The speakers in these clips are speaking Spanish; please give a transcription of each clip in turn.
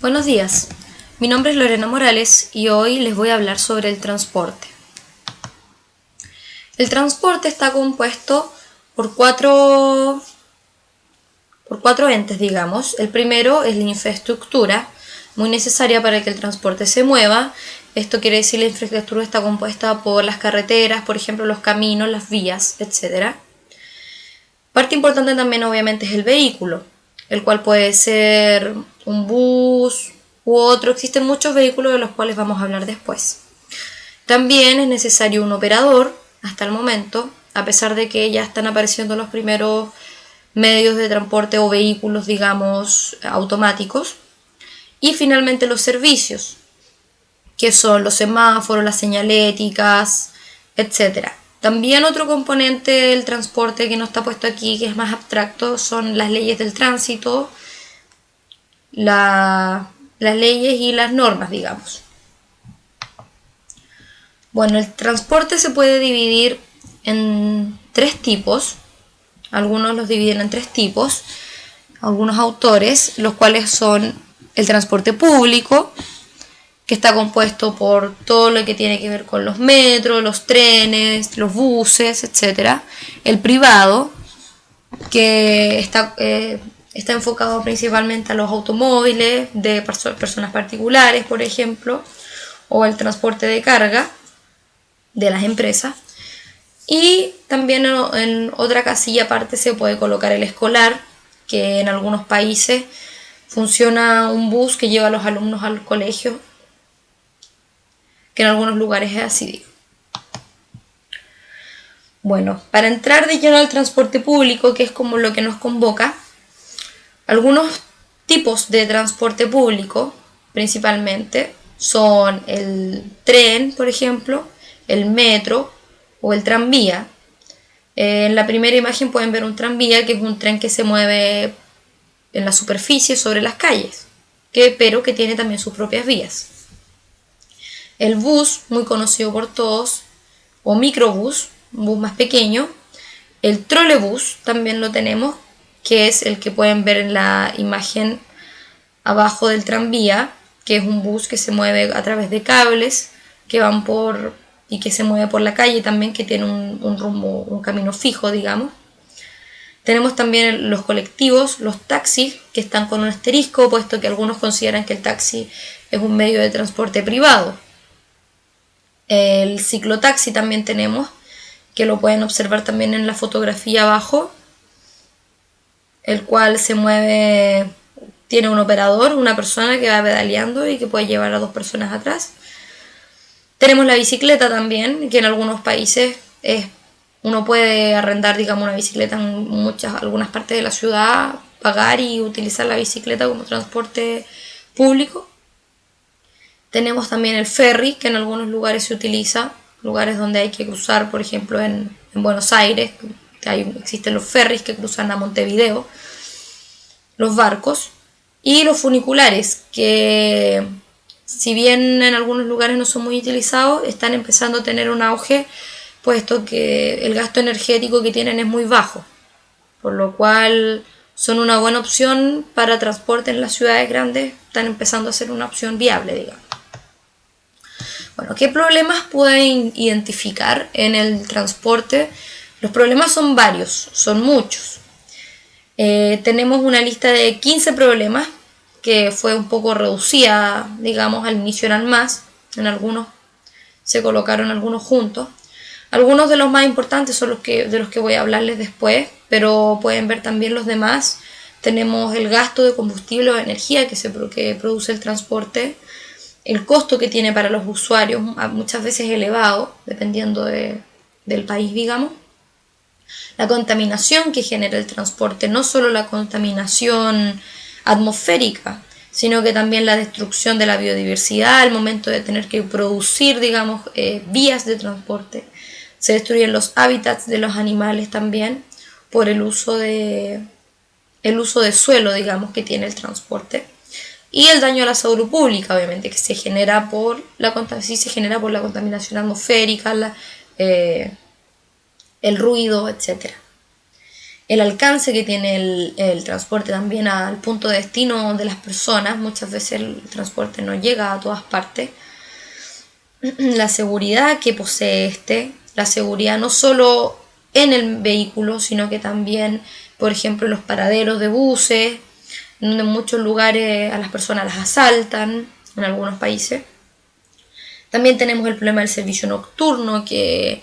Buenos días, mi nombre es Lorena Morales y hoy les voy a hablar sobre el transporte. El transporte está compuesto por cuatro entes, digamos. El primero es la infraestructura, muy necesaria para que el transporte se mueva. Esto quiere decir que la infraestructura está compuesta por las carreteras, por ejemplo, los caminos, las vías, etc. Parte importante también obviamente es el vehículo, el cual puede ser un bus u otro. Existen muchos vehículos de los cuales vamos a hablar después. También es necesario un operador hasta el momento, a pesar de que ya están apareciendo los primeros medios de transporte o vehículos, digamos, automáticos. Y finalmente los servicios, que son los semáforos, las señaléticas, etc. También otro componente del transporte que no está puesto aquí, que es más abstracto, son las leyes del tránsito, las leyes y las normas, digamos. Bueno, el transporte se puede dividir en tres tipos. Algunos los dividen en tres tipos, algunos autores, los cuales son el transporte público, que está compuesto por todo lo que tiene que ver con los metros, los trenes, los buses, etc. El privado, que está enfocado principalmente a los automóviles de personas particulares, por ejemplo, o el transporte de carga de las empresas. Y también en otra casilla aparte se puede colocar el escolar, que en algunos países funciona un bus que lleva a los alumnos al colegio, que en algunos lugares es así. Bueno, para entrar de lleno al transporte público, que es como lo que nos convoca, algunos tipos de transporte público principalmente son el tren, por ejemplo, el metro o el tranvía. En la primera imagen pueden ver un tranvía, que es un tren que se mueve en la superficie sobre las calles, pero que tiene también sus propias vías. El bus, muy conocido por todos, o microbús, un bus más pequeño. El trolebús también lo tenemos, que es el que pueden ver en la imagen abajo del tranvía, que es un bus que se mueve a través de cables que van y que se mueve por la calle también, que tiene un rumbo, un camino fijo, digamos. Tenemos también los colectivos, los taxis, que están con un asterisco, puesto que algunos consideran que el taxi es un medio de transporte privado. El ciclotaxi también tenemos, que lo pueden observar también en la fotografía abajo, el cual se mueve, tiene un operador, una persona que va pedaleando y que puede llevar a dos personas atrás. Tenemos la bicicleta también, que en algunos países uno puede arrendar, digamos, una bicicleta en algunas partes de la ciudad, pagar y utilizar la bicicleta como transporte público. Tenemos también el ferry, que en algunos lugares se utiliza, lugares donde hay que cruzar, por ejemplo en Buenos Aires, existen los ferries que cruzan a Montevideo, los barcos, y los funiculares, que si bien en algunos lugares no son muy utilizados, están empezando a tener un auge, puesto que el gasto energético que tienen es muy bajo, por lo cual son una buena opción para transporte en las ciudades grandes, están empezando a ser una opción viable, digamos. Bueno, ¿qué problemas pueden identificar en el transporte? Los problemas son varios, son muchos. Tenemos una lista de 15 problemas, que fue un poco reducida, digamos, al inicio eran más, en algunos se colocaron algunos juntos. Algunos de los más importantes son de los que voy a hablarles después, pero pueden ver también los demás. Tenemos el gasto de combustible o energía que produce el transporte, el costo que tiene para los usuarios, muchas veces elevado, dependiendo del país, digamos. La contaminación que genera el transporte, no solo la contaminación atmosférica, sino que también la destrucción de la biodiversidad al momento de tener que producir, digamos, vías de transporte. Se destruyen los hábitats de los animales también por el uso de suelo, digamos, que tiene el transporte. Y el daño a la salud pública, obviamente, que se genera por la contaminación atmosférica, el ruido, etc. el alcance que tiene el transporte también al punto de destino de las personas. Muchas veces el transporte no llega a todas partes. La seguridad que posee la seguridad no solo en el vehículo, sino que también, por ejemplo, en los paraderos de buses, donde en muchos lugares a las personas las asaltan, en algunos países. También tenemos el problema del servicio nocturno, que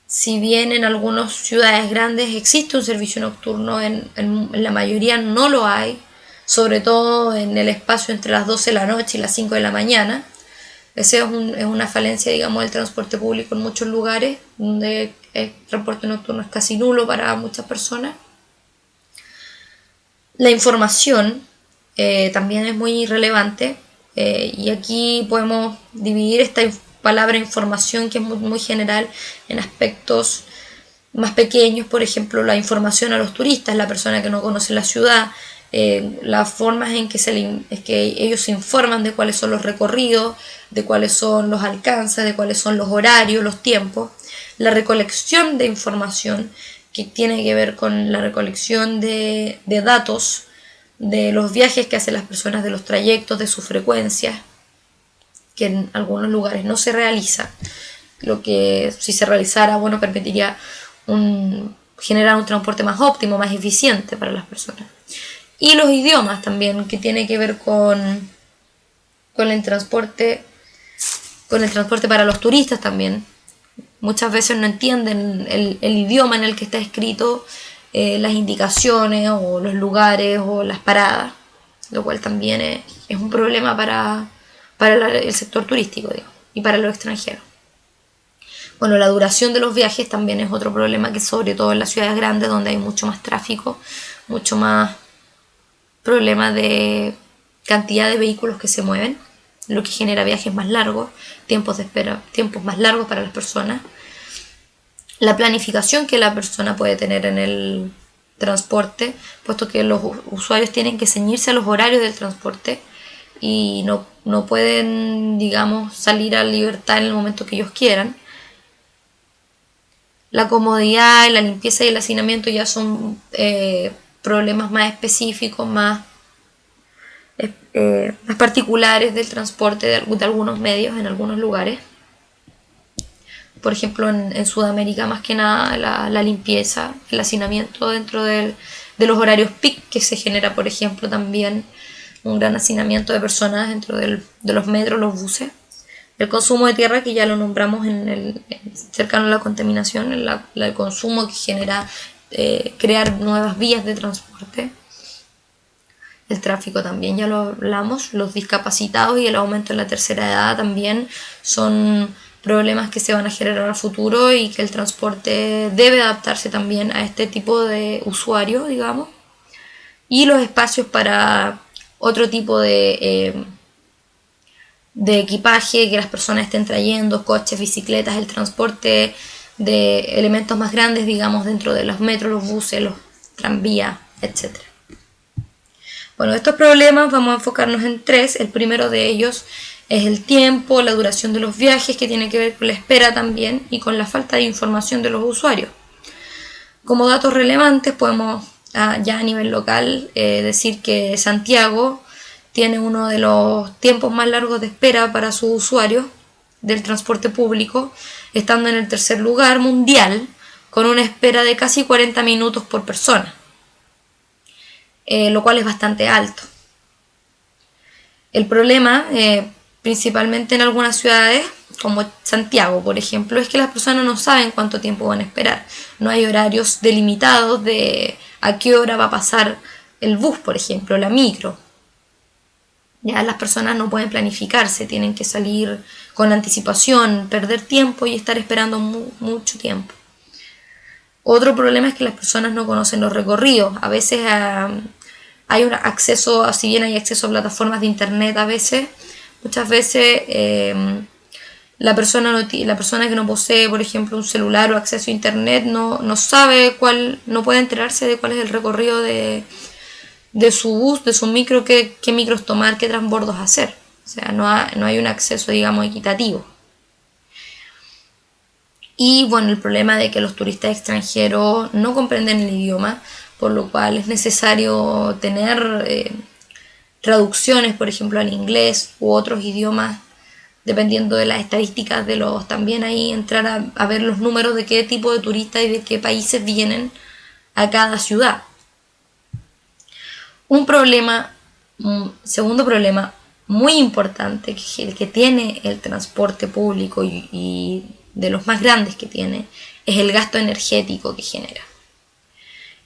si bien en algunas ciudades grandes existe un servicio nocturno, en la mayoría no lo hay, sobre todo en el espacio entre las 12 de la noche y las 5 de la mañana. Esa es una falencia, digamos, del transporte público en muchos lugares, donde el transporte nocturno es casi nulo para muchas personas. La información también es muy relevante, y aquí podemos dividir esta palabra información, que es muy general, en aspectos más pequeños. Por ejemplo, la información a los turistas, la persona que no conoce la ciudad, las formas en que ellos se informan de cuáles son los recorridos, de cuáles son los alcances, de cuáles son los horarios, los tiempos. La recolección de información, que tiene que ver con la recolección de datos de los viajes que hacen las personas, de los trayectos, de sus frecuencias, que en algunos lugares no se realiza. Lo que, si se realizara, bueno, permitiría generar un transporte más óptimo, más eficiente para las personas. Y los idiomas también, que tiene que ver con el transporte para los turistas también. Muchas veces no entienden el idioma en el que está escrito las indicaciones o los lugares o las paradas, lo cual también es un problema para el sector turístico, digamos, y para los extranjeros. Bueno, la duración de los viajes también es otro problema, que sobre todo en las ciudades grandes, donde hay mucho más tráfico, mucho más problema de cantidad de vehículos que se mueven, lo que genera viajes más largos, tiempos de espera, tiempos más largos para las personas. La planificación que la persona puede tener en el transporte, puesto que los usuarios tienen que ceñirse a los horarios del transporte y no pueden, digamos, salir a libertad en el momento que ellos quieran. La comodidad, la limpieza y el hacinamiento ya son problemas más específicos, más particulares del transporte de algunos medios en algunos lugares. Por ejemplo, en Sudamérica, más que nada, la limpieza, el hacinamiento dentro de los horarios peak, que se genera, por ejemplo, también un gran hacinamiento de personas dentro de los metros, los buses. El consumo de tierra, que ya lo nombramos cercano a la contaminación, el consumo que genera crear nuevas vías de transporte. El tráfico también ya lo hablamos. Los discapacitados y el aumento en la tercera edad también son problemas que se van a generar a futuro, y que el transporte debe adaptarse también a este tipo de usuario, digamos. Y los espacios para otro tipo de equipaje que las personas estén trayendo, coches, bicicletas, el transporte de elementos más grandes, digamos, dentro de los metros, los buses, los tranvías, etc. Bueno, estos problemas vamos a enfocarnos en tres. El primero de ellos es el tiempo, la duración de los viajes, que tiene que ver con la espera también y con la falta de información de los usuarios. Como datos relevantes podemos ya a nivel local decir que Santiago tiene uno de los tiempos más largos de espera para sus usuarios del transporte público, estando en el tercer lugar mundial, con una espera de casi 40 minutos por persona, lo cual es bastante alto. El problema, principalmente en algunas ciudades, como Santiago, por ejemplo, es que las personas no saben cuánto tiempo van a esperar. No hay horarios delimitados de a qué hora va a pasar el bus, por ejemplo, la micro. Ya las personas no pueden planificarse, tienen que salir con anticipación, perder tiempo y estar esperando mucho tiempo. Otro problema es que las personas no conocen los recorridos. A veces hay un acceso, si bien hay acceso a plataformas de internet, muchas veces la persona que no posee, por ejemplo, un celular o acceso a internet no sabe no puede enterarse de cuál es el recorrido de su bus, de su micro, qué micros tomar, qué transbordos hacer. O sea, no hay un acceso, digamos, equitativo. Y bueno, el problema de que los turistas extranjeros no comprenden el idioma, por lo cual es necesario tener traducciones, por ejemplo, al inglés u otros idiomas, dependiendo de las estadísticas de los, también ahí entrar a ver los números de qué tipo de turistas y de qué países vienen a cada ciudad. Segundo problema muy importante que tiene el transporte público y de los más grandes que tiene es el gasto energético que genera.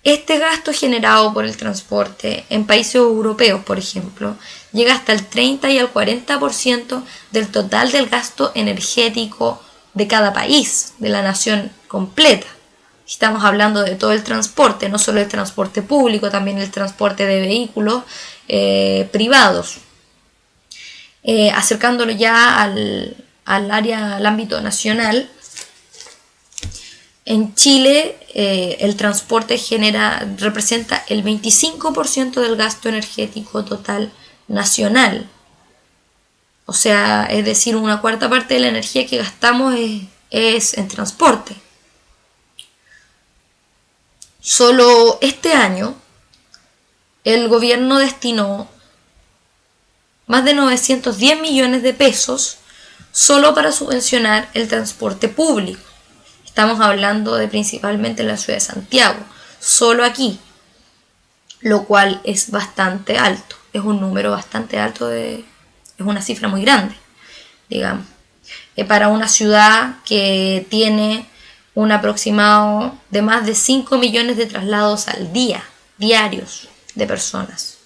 Este gasto generado por el transporte en países europeos, por ejemplo, llega hasta el 30 y el 40% del total del gasto energético de cada país, de la nación completa. Estamos hablando de todo el transporte, no solo el transporte público, también el transporte de vehículos privados. Acercándolo ya al ámbito nacional, en Chile el transporte representa el 25% del gasto energético total nacional. O sea, es decir, una cuarta parte de la energía que gastamos es en transporte. Solo este año el gobierno destinó más de 910 millones de pesos solo para subvencionar el transporte público. Estamos hablando de principalmente la ciudad de Santiago, solo aquí, lo cual es bastante alto, es un número bastante alto, es una cifra muy grande, digamos, para una ciudad que tiene un aproximado de más de 5 millones de traslados al día, diarios, de personas.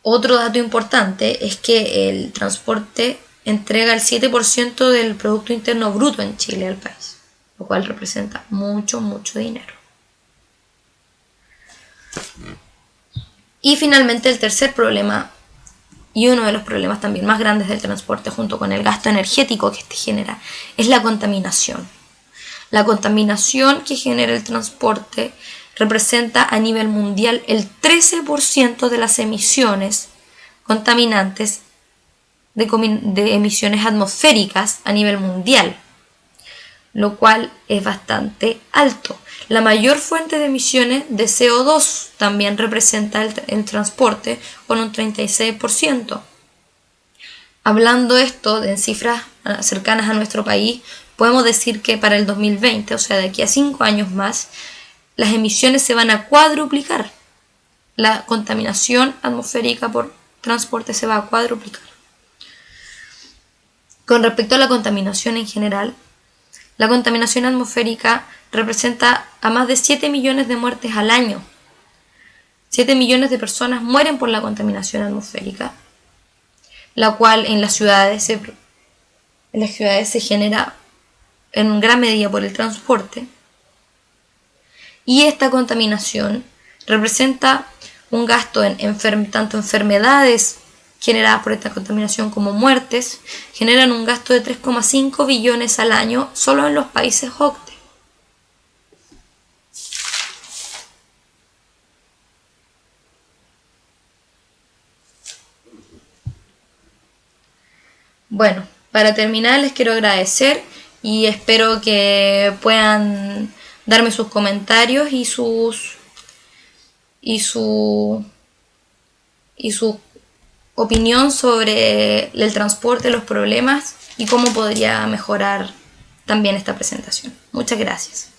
Otro dato importante es que el transporte entrega el 7% del Producto Interno Bruto en Chile al país, lo cual representa mucho, mucho dinero. Y finalmente el tercer problema, y uno de los problemas también más grandes del transporte junto con el gasto energético que este genera, es la contaminación. La contaminación que genera el transporte representa a nivel mundial el 13% de las emisiones contaminantes de emisiones atmosféricas a nivel mundial, lo cual es bastante alto. La mayor fuente de emisiones de CO2 también representa el transporte con un 36%. Hablando esto en cifras cercanas a nuestro país, podemos decir que para el 2020, o sea, de aquí a 5 años más, las emisiones se van a cuadruplicar. La contaminación atmosférica por transporte se va a cuadruplicar. Con respecto a la contaminación en general, la contaminación atmosférica representa a más de 7 millones de muertes al año. 7 millones de personas mueren por la contaminación atmosférica, la cual en las ciudades se genera en gran medida por el transporte. Y esta contaminación representa un gasto en tanto enfermedades generadas por esta contaminación como muertes, generan un gasto de 3,5 billones al año solo en los países OCDE. Bueno, para terminar les quiero agradecer y espero que puedan darme sus comentarios y su opinión sobre el transporte, los problemas y cómo podría mejorar también esta presentación. Muchas gracias.